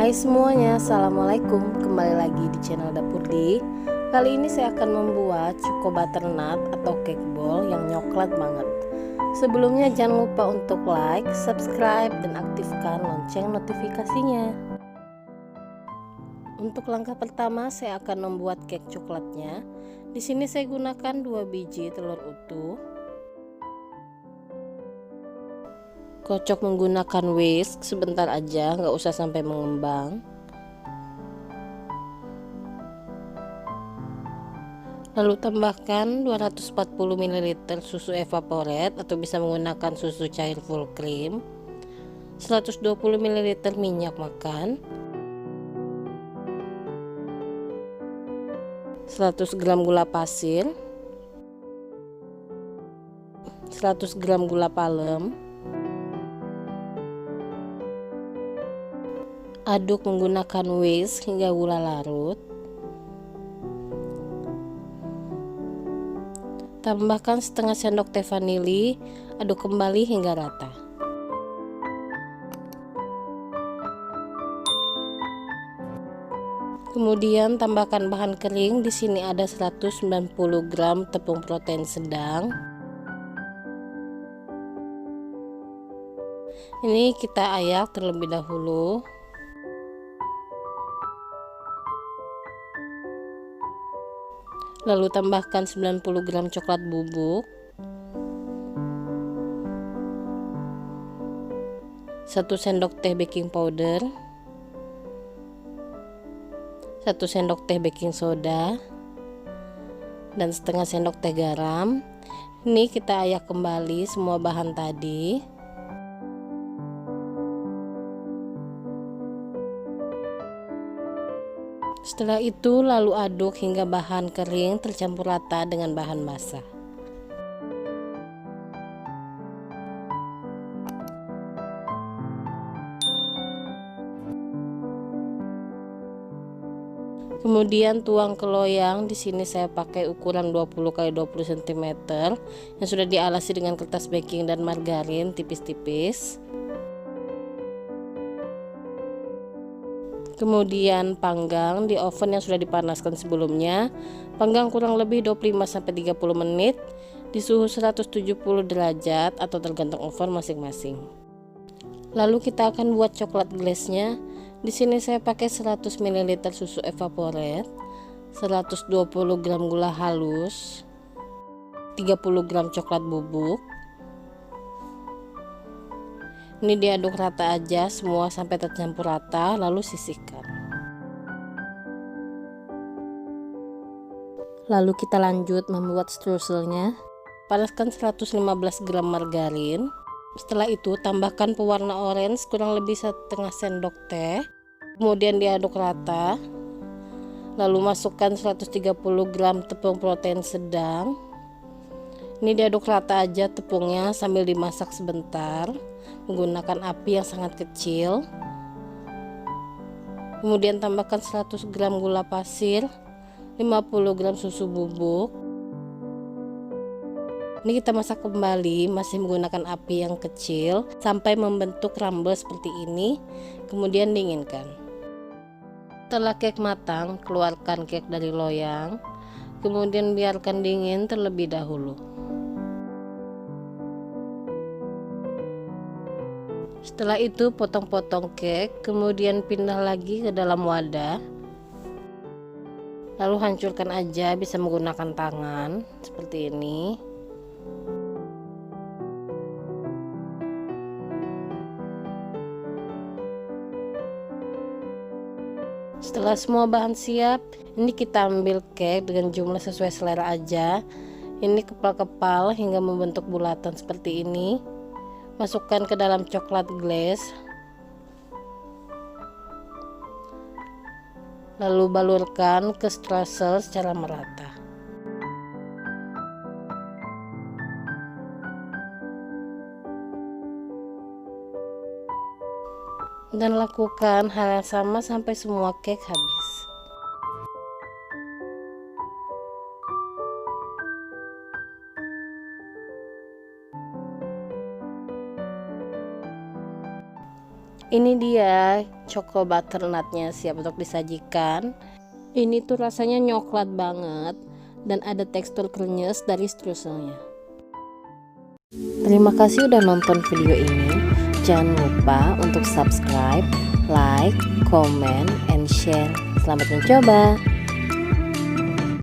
Hai semuanya, assalamualaikum. Kembali lagi di channel Dapur Di. Kali ini saya akan membuat choco butternut atau cake ball yang coklat banget. Sebelumnya jangan lupa untuk like, subscribe, dan aktifkan lonceng notifikasinya. Untuk langkah pertama saya akan membuat cake coklatnya. Di sini saya gunakan 2 biji telur utuh. Kocok menggunakan whisk sebentar aja, nggak usah sampai mengembang. Lalu tambahkan 240 ml susu evaporate atau bisa menggunakan susu cair full cream, 120 ml minyak makan, 100 gram gula pasir, 100 gram gula palem. Aduk menggunakan whisk hingga gula larut. Tambahkan setengah sendok teh vanili, aduk kembali hingga rata. Kemudian tambahkan bahan kering. Di sini ada 190 gram tepung protein sedang. Ini kita ayak terlebih dahulu. Lalu tambahkan 90 gram coklat bubuk, 1 sendok teh baking powder, 1 sendok teh baking soda, dan setengah sendok teh garam. Ini kita ayak kembali semua bahan tadi. Setelah itu lalu aduk hingga bahan kering tercampur rata dengan bahan basah. Kemudian tuang ke loyang. Di sini saya pakai ukuran 20 x 20 cm yang sudah dialasi dengan kertas baking dan margarin tipis-tipis. Kemudian panggang di oven yang sudah dipanaskan sebelumnya. Panggang kurang lebih 25-30 menit di suhu 170 derajat atau tergantung oven masing-masing. Lalu kita akan buat coklat glaze-nya. Di sini saya pakai 100 ml susu evaporate, 120 gram gula halus, 30 gram coklat bubuk. Ini diaduk rata aja semua sampai tercampur rata, lalu sisihkan. Lalu kita lanjut membuat strudselnya. Panaskan 115 gram margarin. Setelah itu tambahkan pewarna orange kurang lebih setengah sendok teh. Kemudian diaduk rata. Lalu masukkan 130 gram tepung protein sedang. Ini diaduk rata aja tepungnya sambil dimasak sebentar menggunakan api yang sangat kecil. Kemudian tambahkan 100 gram gula pasir, 50 gram susu bubuk. Ini kita masak kembali masih menggunakan api yang kecil sampai membentuk crumble seperti ini. Kemudian dinginkan. Setelah cake matang, keluarkan cake dari loyang. Kemudian biarkan dingin terlebih dahulu. Setelah itu potong-potong cake, kemudian pindah lagi ke dalam wadah. Lalu hancurkan aja, bisa menggunakan tangan seperti ini. Setelah semua bahan siap, ini kita ambil cake dengan jumlah sesuai selera aja. Ini kepal-kepal hingga membentuk bulatan seperti ini. Masukkan ke dalam coklat glaze. Lalu balurkan ke streusel secara merata. Dan lakukan hal yang sama sampai semua cake habis. Ini dia choco butternutnya siap untuk disajikan. Ini tuh rasanya coklat banget dan ada tekstur krenyes dari strudselnya. Terima kasih udah nonton video ini. Jangan lupa untuk subscribe, like, comment, and share. Selamat mencoba.